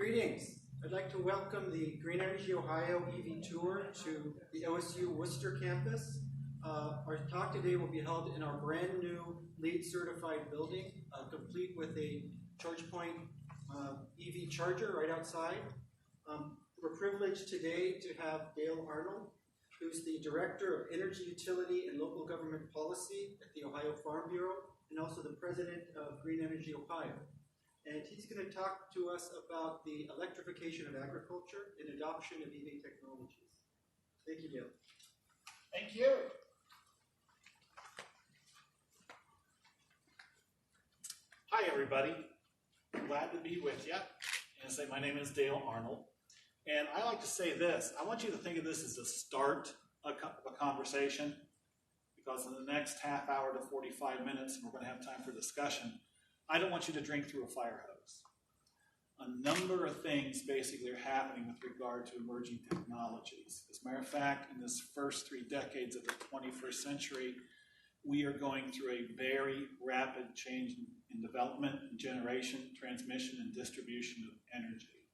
Greetings. I'd like to welcome the Green Energy Ohio EV Tour to the OSU Worcester campus. Our talk today will be held in our brand new LEED certified building, complete with a ChargePoint EV charger right outside. We're privileged today to have Dale Arnold, who's the Director of Energy Utility and Local Government Policy at the Ohio Farm Bureau, and also the President of Green Energy Ohio. And he's going to talk to us about the electrification of agriculture and adoption of EV technologies. Thank you, Dale. Thank you. Hi, everybody. Glad to be with you. And say my name is Dale Arnold. And I like to say this. I want you to think of this as the start of a conversation, because in the next half hour to 45 minutes, we're going to have time for discussion. I don't want you to drink through a fire hose. A number of things basically are happening with regard to emerging technologies. As a matter of fact, in this first 3 decades of the 21st century, we are going through a very rapid change in development, generation, transmission, and distribution of energy.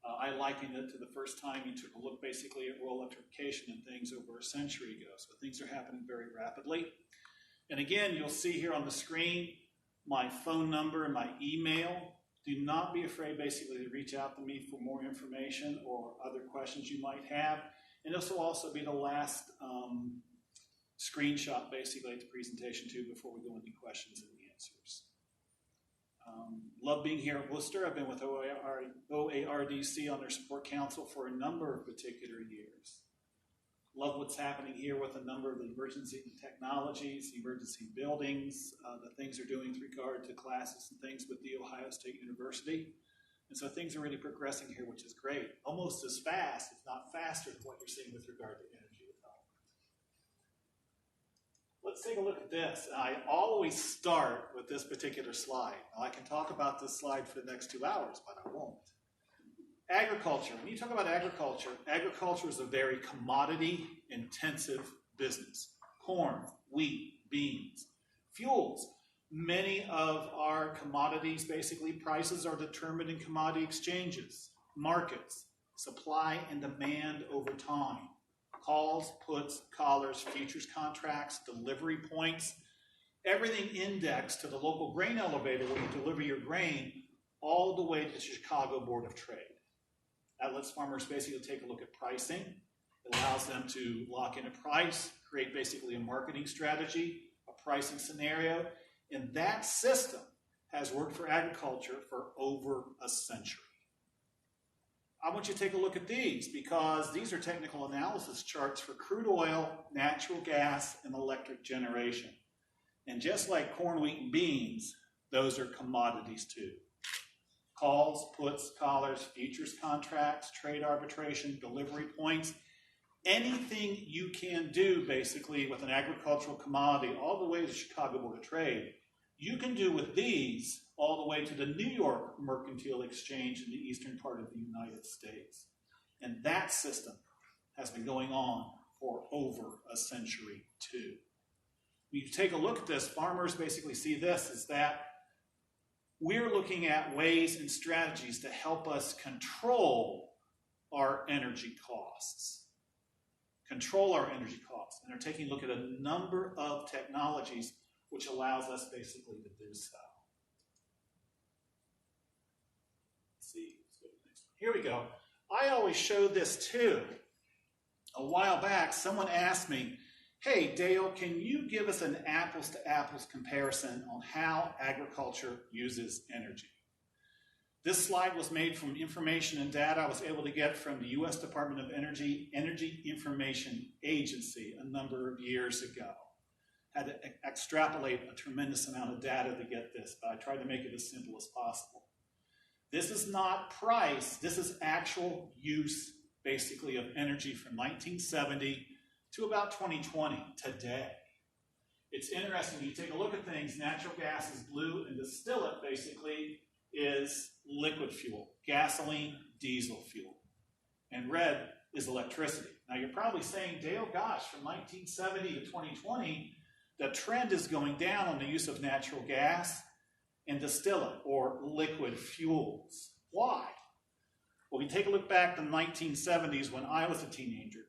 I liken it to the first time you took a look basically at world electrification and things over a century ago. So things are happening very rapidly. And again, you'll see here on the screen my phone number and my email. Do not be afraid basically to reach out to me for more information or other questions you might have. And this will also be the last screenshot basically at the presentation too before we go into questions and answers. Love being here at Worcester. I've been with OARDC on their support council for a number of particular years. Love what's happening here with a number of the emergency technologies, emergency buildings, the things they're doing with regard to classes and things with The Ohio State University. And so things are really progressing here, which is great. Almost as fast, if not faster, than what you're seeing with regard to energy development. Let's take a look at this. I always start with this particular slide. Now, I can talk about this slide for the next 2 hours, but I won't. Agriculture. When you talk about agriculture, agriculture is a very commodity-intensive business. Corn, wheat, beans, fuels. Many of our commodities, basically, prices are determined in commodity exchanges, markets, supply and demand over time. Calls, puts, collars, futures contracts, delivery points, everything indexed to the local grain elevator where you deliver your grain all the way to the Chicago Board of Trade. That lets farmers basically take a look at pricing. It allows them to lock in a price, create basically a marketing strategy, a pricing scenario, and that system has worked for agriculture for over a century. I want you to take a look at these because these are technical analysis charts for crude oil, natural gas, and electric generation. And just like corn, wheat, and beans, those are commodities too. Calls, puts, collars, futures contracts, trade arbitration, delivery points, anything you can do basically with an agricultural commodity all the way to the Chicago Board of Trade, you can do with these all the way to the New York Mercantile Exchange in the eastern part of the United States. And that system has been going on for over a century too. When you take a look at this, farmers basically see this as that we're looking at ways and strategies to help us control our energy costs. Control our energy costs. And they're taking a look at a number of technologies which allows us basically to do so. Let's see. Let's go to the next one. Here we go. I always show this too. A while back, someone asked me, hey, Dale, can you give us an apples-to-apples comparison on how agriculture uses energy? This slide was made from information and data I was able to get from the U.S. Department of Energy Information Agency a number of years ago. Had to extrapolate a tremendous amount of data to get this, but I tried to make it as simple as possible. This is not price, this is actual use, basically, of energy from 1970 to about 2020, today. It's interesting, you take a look at things, natural gas is blue, and distillate basically is liquid fuel, gasoline, diesel fuel. And red is electricity. Now you're probably saying, Dale, gosh, from 1970 to 2020, the trend is going down on the use of natural gas and distillate, or liquid fuels. Why? Well, we take a look back to the 1970s when I was a teenager.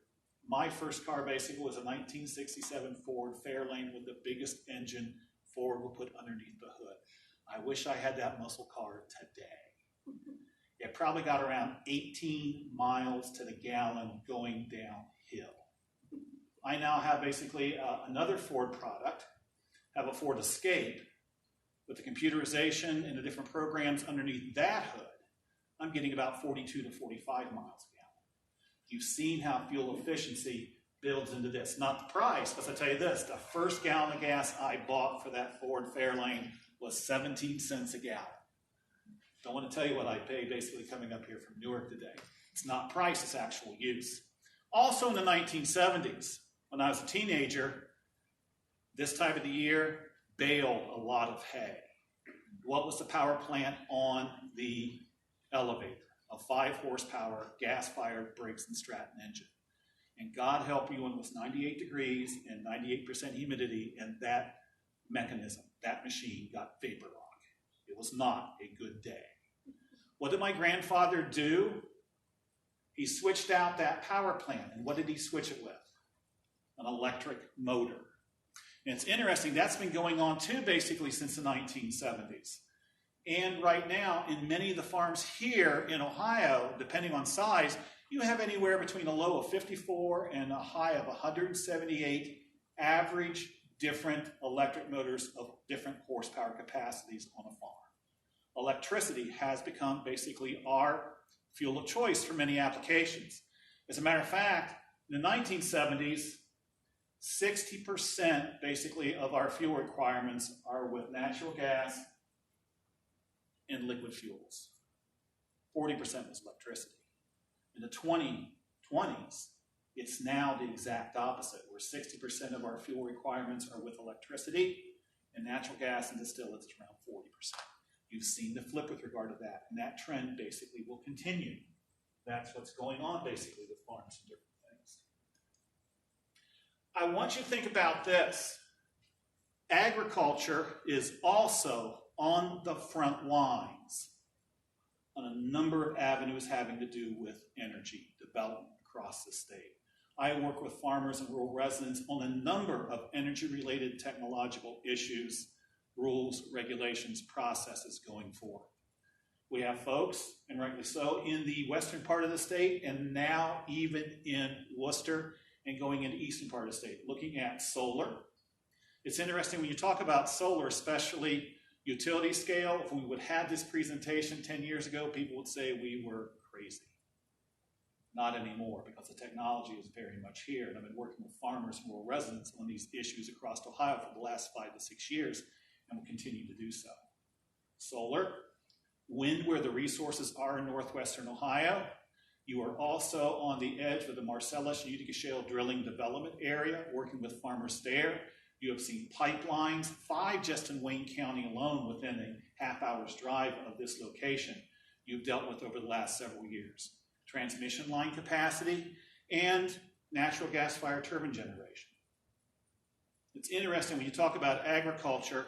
My first car basically was a 1967 Ford Fairlane with the biggest engine Ford would put underneath the hood. I wish I had that muscle car today. It probably got around 18 miles to the gallon going downhill. I now have basically another Ford product, have a Ford Escape, with the computerization and the different programs underneath that hood. I'm getting about 42 to 45 miles a gallon. You've seen how fuel efficiency builds into this. Not the price, because I tell you this, the first gallon of gas I bought for that Ford Fairlane was 17 cents a gallon. Don't want to tell you what I paid basically coming up here from Newark today. It's not price, it's actual use. Also in the 1970s, when I was a teenager, this time of the year, baled a lot of hay. What was the power plant on the elevator? A 5 horsepower gas-fired Briggs & Stratton engine. And God help you when it was 98 degrees and 98% humidity, and that mechanism, that machine got vapor lock. It was not a good day. What did my grandfather do? He switched out that power plant. And what did he switch it with? An electric motor. And it's interesting, that's been going on too basically since the 1970s. And right now, in many of the farms here in Ohio, depending on size, you have anywhere between a low of 54 and a high of 178 average different electric motors of different horsepower capacities on a farm. Electricity has become basically our fuel of choice for many applications. As a matter of fact, in the 1970s, 60% basically of our fuel requirements are with natural gas and liquid fuels. 40% was electricity. In the 2020s, it's now the exact opposite, where 60% of our fuel requirements are with electricity, and natural gas and distillates is around 40%. You've seen the flip with regard to that, and that trend basically will continue. That's what's going on basically with farms and different things. I want you to think about this. Agriculture is also on the front lines on a number of avenues having to do with energy development across the state. I work with farmers and rural residents on a number of energy-related technological issues, rules, regulations, processes going forward. We have folks, and rightly so, in the western part of the state, and now even in Worcester, and going into the eastern part of the state, looking at solar. It's interesting when you talk about solar, especially utility scale. If we would have this presentation 10 years ago, people would say we were crazy. Not anymore, because the technology is very much here. And I've been working with farmers and rural residents on these issues across Ohio for the last 5 to 6 years, and will continue to do so. Solar, wind where the resources are in northwestern Ohio. You are also on the edge of the Marcellus and Utica Shale drilling development area, working with farmers there. You have seen pipelines, 5 just in Wayne County alone within a half-hour's drive of this location you've dealt with over the last several years. Transmission line capacity and natural gas-fired turbine generation. It's interesting when you talk about agriculture,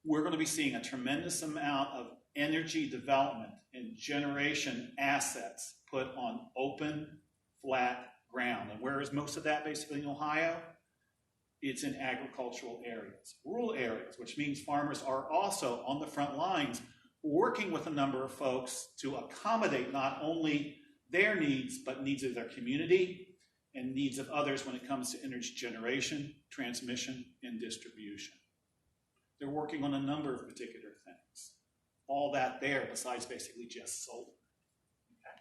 we're going to be seeing a tremendous amount of energy development and generation assets put on open, flat ground. And where is most of that basically in Ohio? It's in agricultural areas, rural areas, which means farmers are also on the front lines working with a number of folks to accommodate not only their needs, but needs of their community and needs of others when it comes to energy generation, transmission, and distribution. They're working on a number of particular things. All that there besides basically just solar. Okay.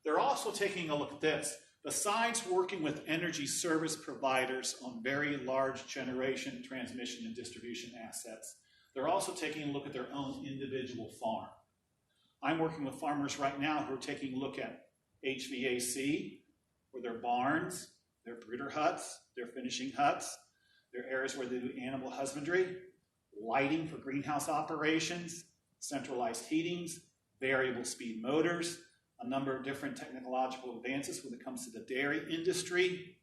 They're also taking a look at this. Besides working with energy service providers on very large generation, transmission, and distribution assets, they're also taking a look at their own individual farm. I'm working with farmers right now who are taking a look at HVAC, or their barns, their brooder huts, their finishing huts, their areas where they do animal husbandry, lighting for greenhouse operations, centralized heatings, variable speed motors, a number of different technological advances when it comes to the dairy industry,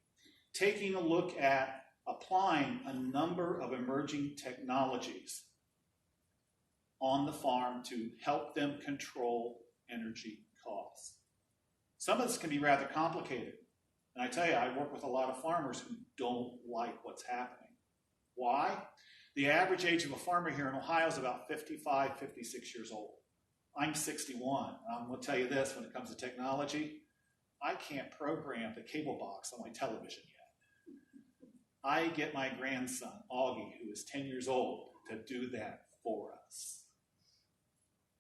taking a look at applying a number of emerging technologies on the farm to help them control energy costs. Some of this can be rather complicated. And I tell you, I work with a lot of farmers who don't like what's happening. Why? The average age of a farmer here in Ohio is about 55, 56 years old. I'm 61. I'm going to tell you this, when it comes to technology, I can't program the cable box on my television yet. I get my grandson, Augie, who is 10 years old, to do that for us.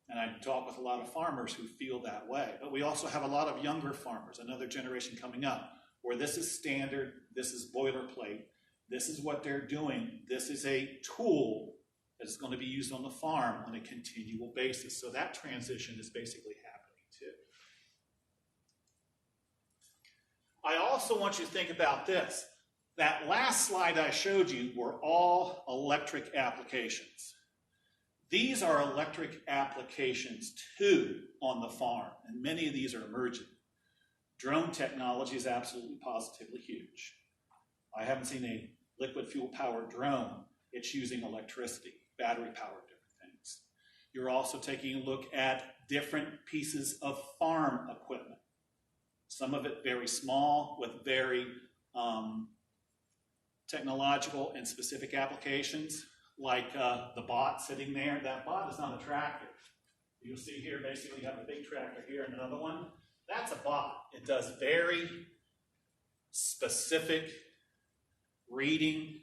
And I talk with a lot of farmers who feel that way. But we also have a lot of younger farmers, another generation coming up, where this is standard, this is boilerplate, this is what they're doing, this is a tool that is going to be used on the farm on a continual basis. So that transition is basically happening too. I also want you to think about this. That last slide I showed you were all electric applications. These are electric applications too on the farm, and many of these are emerging. Drone technology is absolutely positively huge. I haven't seen a liquid fuel powered drone. It's using electricity, battery powered, different things. You're also taking a look at different pieces of farm equipment. Some of it very small with very technological and specific applications, like the bot sitting there. That bot is not a tractor. You'll see here, basically, you have a big tractor here and another one. That's a bot. It does very specific reading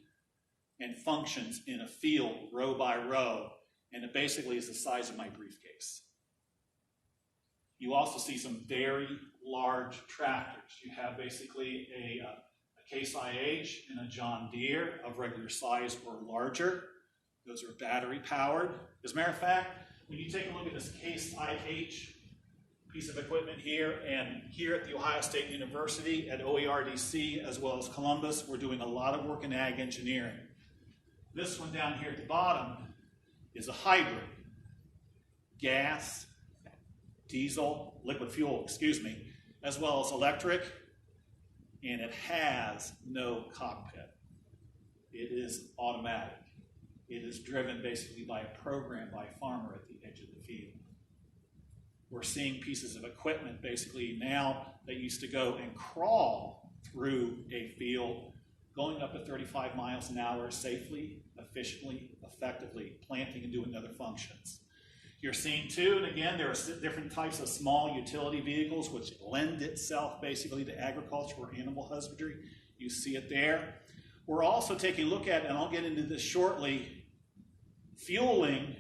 and functions in a field, row by row, and it basically is the size of my briefcase. You also see some very large tractors. You have basically a Case IH and a John Deere of regular size or larger. Those are battery powered. As a matter of fact, when you take a look at this Case IH piece of equipment here, and here at the Ohio State University at OARDC as well as Columbus, we're doing a lot of work in ag engineering. This one down here at the bottom is a hybrid. Gas, diesel, liquid fuel, excuse me, as well as electric, and it has no cockpit. It is automatic. It is driven basically by a program by a farmer at the edge of the field. We're seeing pieces of equipment basically now that used to go and crawl through a field, going up to 35 miles an hour safely, efficiently, effectively, planting and doing other functions. You're seeing too, and again, there are different types of small utility vehicles which lend itself basically to agriculture or animal husbandry. You see it there. We're also taking a look at, and I'll get into this shortly, fueling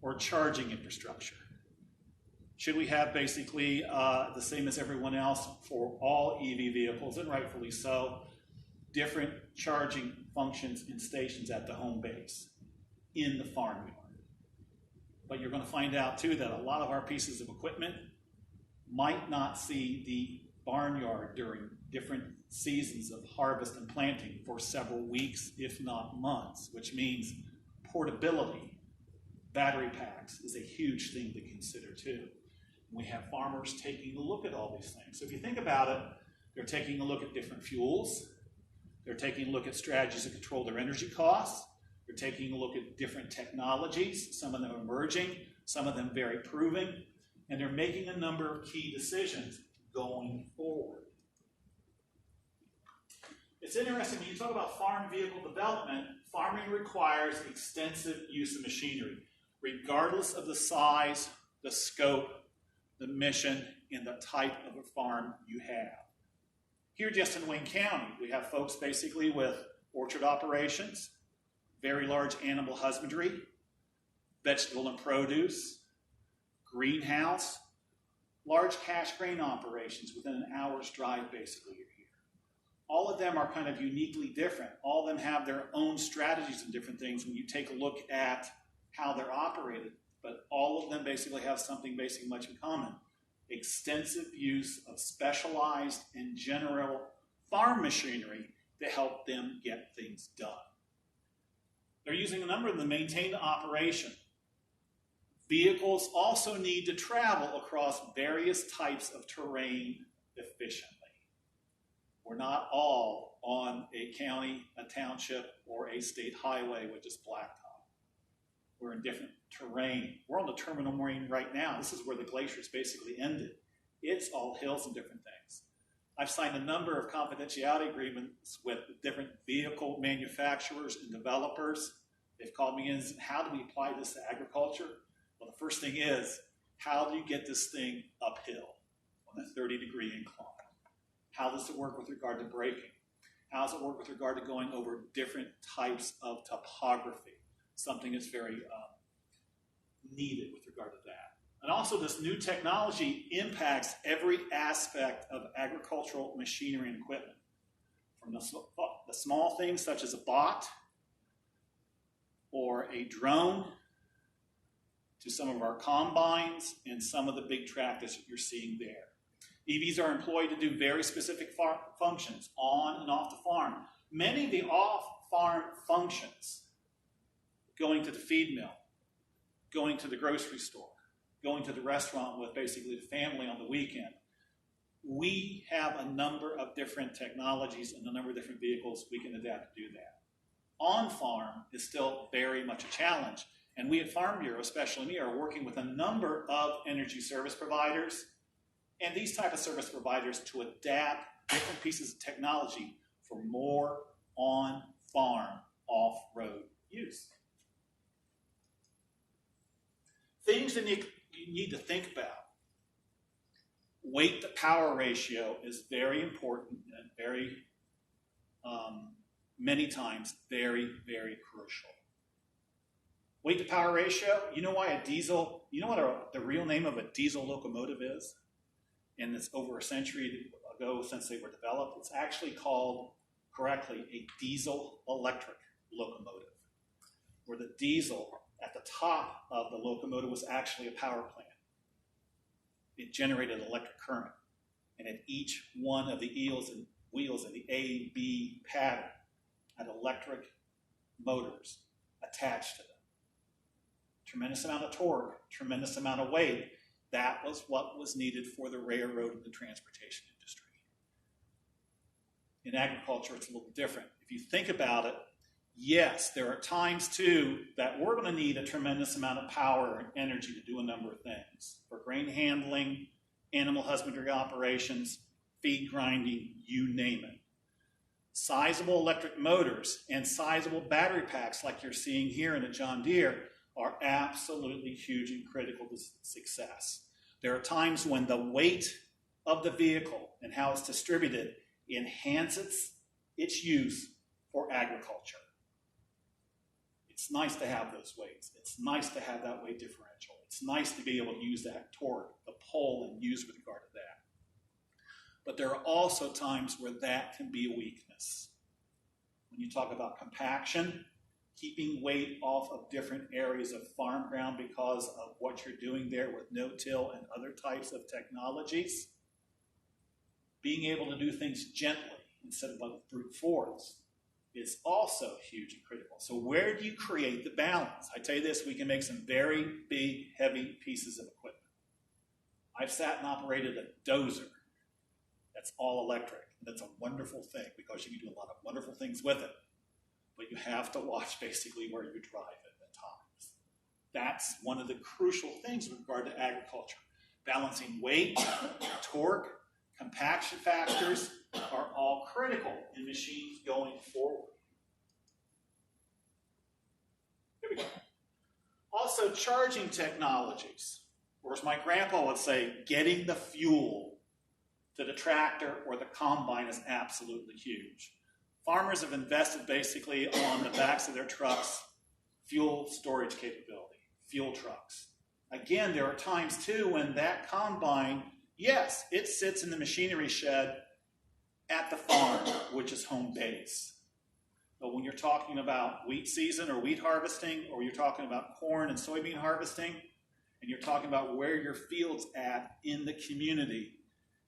or charging infrastructure. Should we have basically the same as everyone else for all EV vehicles, and rightfully so, different charging functions and stations at the home base in the farmyard? But you're going to find out too that a lot of our pieces of equipment might not see the barnyard during different seasons of harvest and planting for several weeks, if not months, which means portability, battery packs is a huge thing to consider too. We have farmers taking a look at all these things. So if you think about it, they're taking a look at different fuels. They're taking a look at strategies to control their energy costs. They're taking a look at different technologies, some of them emerging, some of them very proven, and they're making a number of key decisions going forward. It's interesting, when you talk about farm vehicle development, farming requires extensive use of machinery, regardless of the size, the scope, the mission, and the type of a farm you have. Here just in Wayne County, we have folks basically with orchard operations, very large animal husbandry, vegetable and produce, greenhouse, large cash grain operations within an hour's drive basically you're here. All of them are kind of uniquely different. All of them have their own strategies and different things when you take a look at how they're operated, but all of them basically have something basically much in common. Extensive use of specialized and general farm machinery to help them get things done. They're using a number of them to maintain the operation. Vehicles also need to travel across various types of terrain efficiently. We're not all on a county, a township, or a state highway with just blacktop. We're in different terrain. We're on the terminal marine right now. This is where the glaciers basically ended. It's all hills and different things. I've signed a number of confidentiality agreements with different vehicle manufacturers and developers. They've called me in and said, how do we apply this to agriculture? Well, the first thing is, how do you get this thing uphill on a 30-degree incline? How does it work with regard to braking? How does it work with regard to going over different types of topography? Something that's very needed with regard to that. And also, this new technology impacts every aspect of agricultural machinery and equipment. From the small things such as a bot or a drone to some of our combines and some of the big tractors that you're seeing there. EVs are employed to do very specific functions on and off the farm. Many of the off-farm functions, going to the feed mill, going to the grocery store, going to the restaurant with basically the family on the weekend. We have a number of different technologies and a number of different vehicles we can adapt to do that. On-farm is still very much a challenge. And we at Farm Bureau, especially me, are working with a number of energy service providers and these type of service providers to adapt different pieces of technology for more on-farm, off-road use. Things that you need to think about. Weight to power ratio is very important and very, many times, very, very crucial. Weight to power ratio, you know why a diesel, you know what the real name of a diesel locomotive is? And it's over a century ago since they were developed. It's actually called, correctly, a diesel electric locomotive, where the diesel at the top of the locomotive was actually a power plant. It generated electric current. And at each one of the wheels in the A, B pattern had electric motors attached to them. Tremendous amount of torque, tremendous amount of weight. That was what was needed for the railroad and the transportation industry. In agriculture, it's a little different. If you think about it, yes, there are times too that we're going to need a tremendous amount of power and energy to do a number of things. For grain handling, animal husbandry operations, feed grinding, you name it. Sizable electric motors and sizable battery packs like you're seeing here in a John Deere are absolutely huge and critical to success. There are times when the weight of the vehicle and how it's distributed enhances its use for agriculture. It's nice to have those weights. It's nice to have that weight differential. It's nice to be able to use that torque, the pull, and use with regard to that. But there are also times where that can be a weakness. When you talk about compaction, keeping weight off of different areas of farm ground because of what you're doing there with no-till and other types of technologies, being able to do things gently instead of brute force is also huge and critical. So where do you create the balance? I tell you this, we can make some very big, heavy pieces of equipment. I've sat and operated a dozer that's all electric. That's a wonderful thing because you can do a lot of wonderful things with it. But you have to watch basically where you drive it at times. That's one of the crucial things with regard to agriculture. Balancing weight, torque, compaction factors are all critical in machines going forward. Here we go. Also, charging technologies. Or as my grandpa would say, getting the fuel to the tractor or the combine is absolutely huge. Farmers have invested basically on the backs of their trucks fuel storage capability, fuel trucks. Again, there are times too when that combine, yes, it sits in the machinery shed at the farm, which is home base. But when you're talking about wheat season or wheat harvesting, or you're talking about corn and soybean harvesting, and you're talking about where your field's at in the community,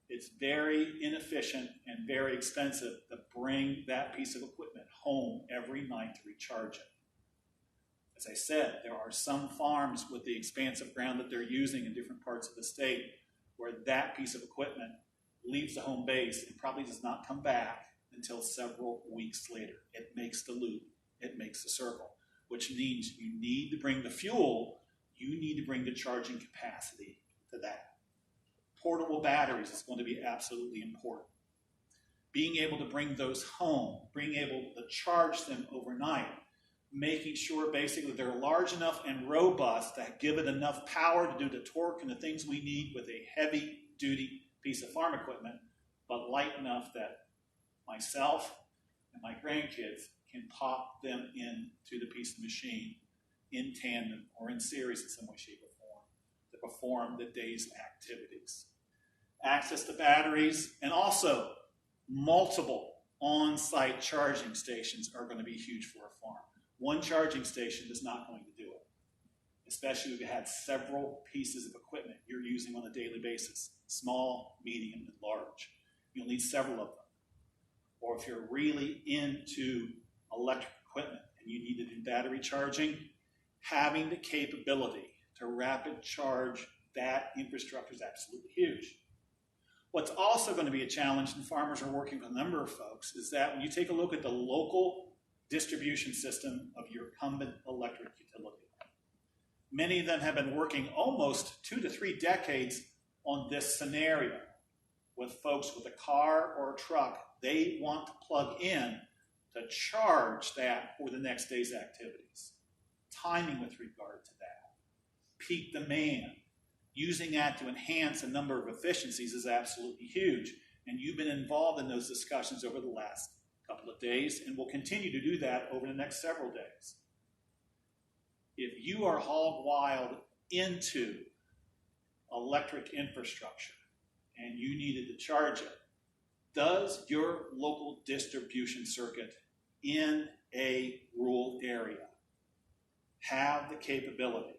it's very inefficient and very expensive to bring that piece of equipment home every night to recharge it. As I said, there are some farms with the expansive ground that they're using in different parts of the state where that piece of equipment leaves the home base and probably does not come back until several weeks later. It makes the loop. It makes the circle. which means you need to bring the fuel, you need to bring the charging capacity to that. Portable batteries is going to be absolutely important. Being able to bring those home, being able to charge them overnight, making sure basically they're large enough and robust to give it enough power to do the torque and the things we need with a heavy-duty piece of farm equipment, but light enough that myself and my grandkids can pop them into the piece of machine in tandem or in series in some way, shape, or form to perform the day's activities. Access to batteries and also multiple on-site charging stations are going to be huge for a farm. One charging station is not going to do it, especially if you had several pieces of equipment you're using on a daily basis, small, medium, and large. You'll need several of them. Or if you're really into electric equipment and you need to do battery charging, having the capability to rapid charge that infrastructure is absolutely huge. What's also going to be a challenge, and farmers are working with a number of folks, is that when you take a look at the local distribution system of your incumbent electric utility, many of them have been working almost 2 to 3 decades on this scenario with folks with a car or a truck. They want to plug in to charge that for the next day's activities. Timing with regard to that. Peak demand. Using that to enhance a number of efficiencies is absolutely huge. And you've been involved in those discussions over the last couple of days and will continue to do that over the next several days. If you are hog wild into electric infrastructure and you needed to charge it, does your local distribution circuit in a rural area have the capability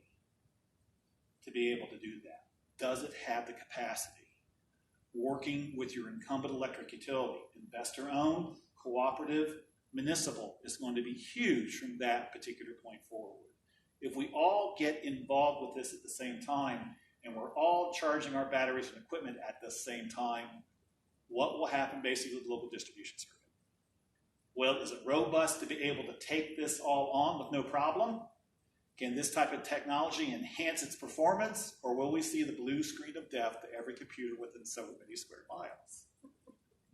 to be able to do that? Does it have the capacity? Working with your incumbent electric utility, investor-owned, cooperative, municipal, is going to be huge from that particular point forward. If we all get involved with this at the same time, and we're all charging our batteries and equipment at the same time, what will happen basically with the local distribution circuit? Well, is it robust to be able to take this all on with no problem? Can this type of technology enhance its performance, or will we see the blue screen of death to every computer within so many square miles?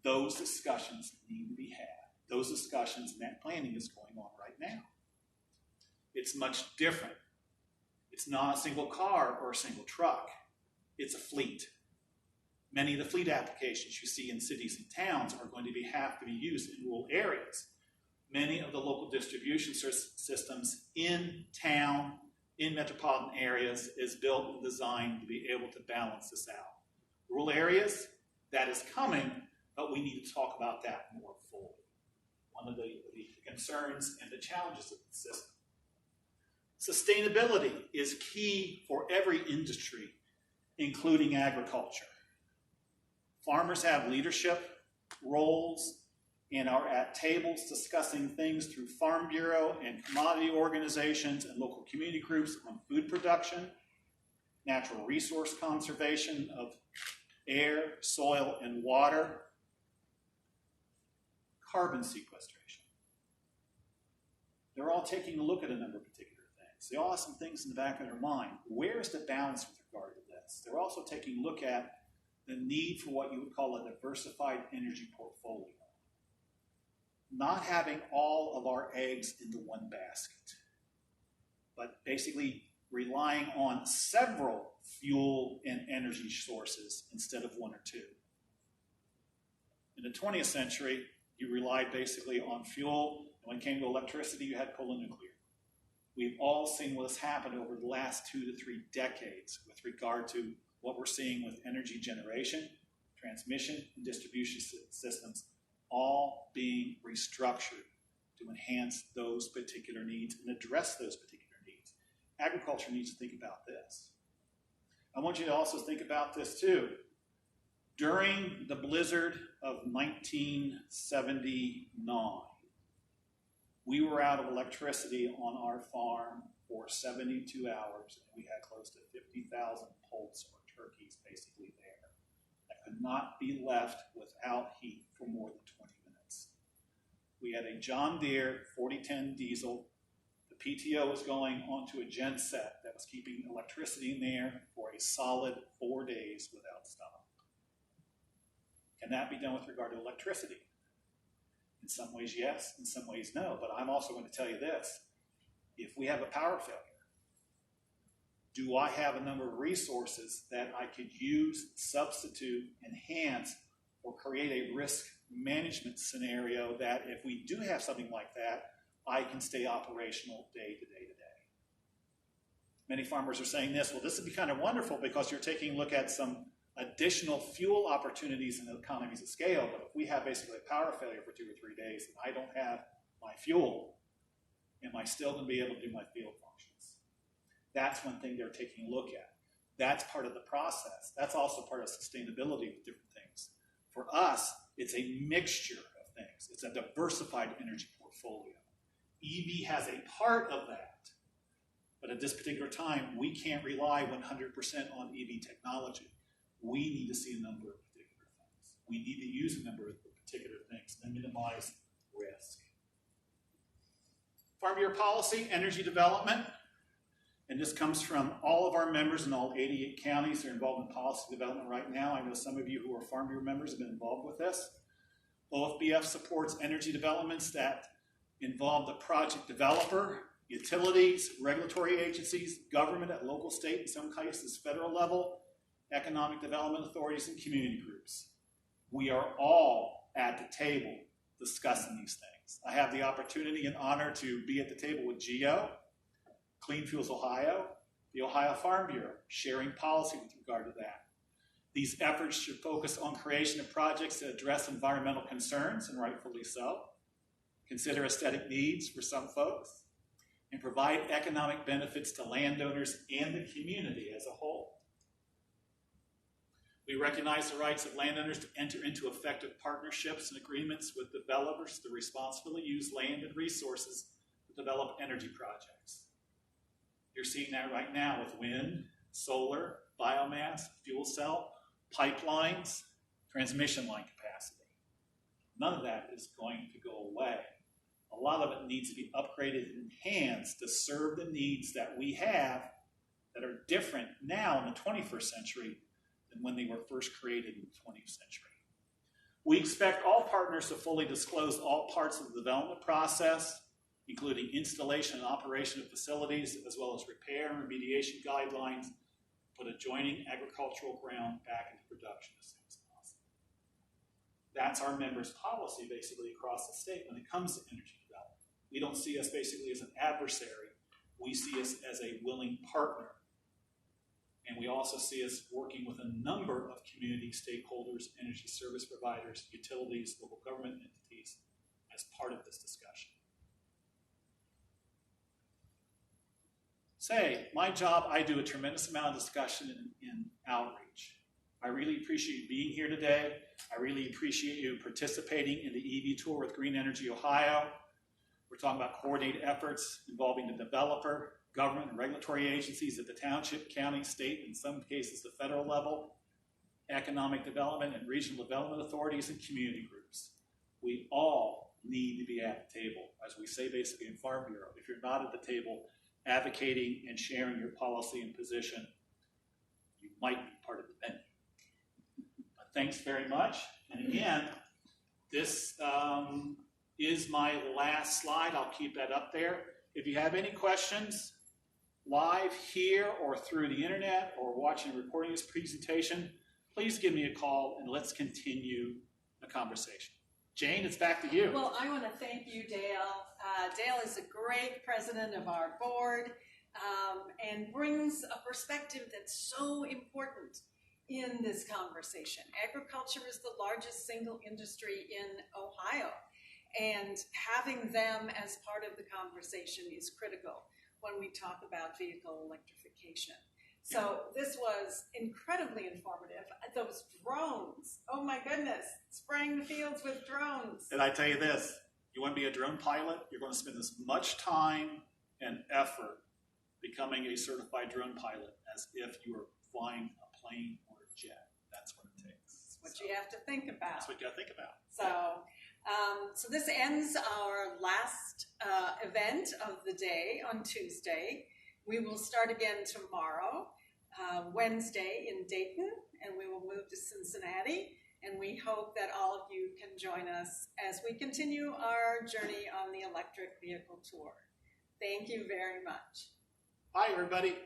Those discussions need to be had. Those discussions and that planning is going on right now. It's much different. It's not a single car or a single truck. It's a fleet. Many of the fleet applications you see in cities and towns are going to have to be used in rural areas. Many of the local distribution systems in town, in metropolitan areas, is built and designed to be able to balance this out. Rural areas, that is coming, but we need to talk about that more fully. One of the concerns and the challenges of the system. Sustainability is key for every industry, including agriculture. Farmers have leadership roles and are at tables discussing things through Farm Bureau and commodity organizations and local community groups on food production, natural resource conservation of air, soil, and water, carbon sequestration. They're all taking a look at a number of particular things. They all have some things in the back of their mind. Where is the balance with regard to this? They're also taking a look at the need for what you would call a diversified energy portfolio. Not having all of our eggs into one basket, but basically relying on several fuel and energy sources instead of one or two. In the 20th century, you relied basically on fuel, and when it came to electricity, you had coal and nuclear. We've all seen what has happened over the last 2 to 3 decades with regard to what we're seeing with energy generation, transmission, and distribution systems, all being restructured to enhance those particular needs and address those particular needs. Agriculture needs to think about this. I want you to also think about this too. During the blizzard of 1979, we were out of electricity on our farm for 72 hours, and we had close to 50,000 poults or turkeys basically there that could not be left without heat for more than 20 minutes. We had a John Deere 4010 diesel. The PTO was going onto a gen set that was keeping electricity in there for a solid 4 days without stop. Can that be done with regard to electricity? In some ways, yes. In some ways, no. But I'm also going to tell you this. If we have a power failure, do I have a number of resources that I could use, substitute, enhance, or create a risk management scenario that if we do have something like that, I can stay operational day to day to day? Many farmers are saying this, well, this would be kind of wonderful because you're taking a look at some additional fuel opportunities and economies of scale, but if we have basically a power failure for 2 or 3 days and I don't have my fuel, am I still going to be able to do my field functions? That's one thing they're taking a look at. That's part of the process. That's also part of sustainability with different things. For us, it's a mixture of things. It's a diversified energy portfolio. EV has a part of that, but at this particular time, we can't rely 100% on EV technology. We need to see a number of particular things. We need to use a number of particular things to minimize risk. Farm Bureau policy, energy development, and this comes from all of our members in all 88 counties that are involved in policy development right now. I know some of you who are Farm Bureau members have been involved with this. OFBF supports energy developments that involve the project developer, utilities, regulatory agencies, government at local, state, in some cases federal level, economic development authorities, and community groups. We are all at the table discussing these things. I have the opportunity and honor to be at the table with GEO, Clean Fuels Ohio, the Ohio Farm Bureau, sharing policy with regard to that. These efforts should focus on creation of projects that address environmental concerns, and rightfully so, consider aesthetic needs for some folks, and provide economic benefits to landowners and the community as a whole. We recognize the rights of landowners to enter into effective partnerships and agreements with developers to responsibly use land and resources to develop energy projects. You're seeing that right now with wind, solar, biomass, fuel cell, pipelines, transmission line capacity. None of that is going to go away. A lot of it needs to be upgraded and enhanced to serve the needs that we have that are different now in the 21st century than when they were first created in the 20th century. We expect all partners to fully disclose all parts of the development process, including installation and operation of facilities, as well as repair and remediation guidelines, put adjoining agricultural ground back into production as soon as possible. That's our members' policy basically across the state when it comes to energy development. We don't see us basically as an adversary. We see us as a willing partner. And we also see us working with a number of community stakeholders, energy service providers, utilities, local government entities as part of this discussion. My job, I do a tremendous amount of discussion in outreach. I really appreciate you being here today. I really appreciate you participating in the EV Tour with Green Energy Ohio. We're talking about coordinated efforts involving the developer, government, and regulatory agencies at the township, county, state, in some cases the federal level, economic development and regional development authorities, and community groups. We all need to be at the table, as we say basically in Farm Bureau. If you're not at the table advocating and sharing your policy and position, you might be part of the venue. But thanks very much. And again, this is my last slide. I'll keep that up there. If you have any questions, live here or through the internet or watching a recording of this presentation, please give me a call and let's continue the conversation. Jane, it's back to you. Well, I want to thank you, Dale. Dale is a great president of our board and brings a perspective that's so important in this conversation. Agriculture is the largest single industry in Ohio, and having them as part of the conversation is critical when we talk about vehicle electrification. So this was incredibly informative. Those drones, oh my goodness, spraying the fields with drones. And I tell you this, you want to be a drone pilot, you're going to spend as much time and effort becoming a certified drone pilot as if you were flying a plane or a jet. That's what it takes. That's what you have to think about. That's what you got to think about. So, so this ends our last event of the day on Tuesday. We will start again tomorrow, Wednesday in Dayton, and we will move to Cincinnati. And we hope that all of you can join us as we continue our journey on the electric vehicle tour. Thank you very much. Bye, everybody.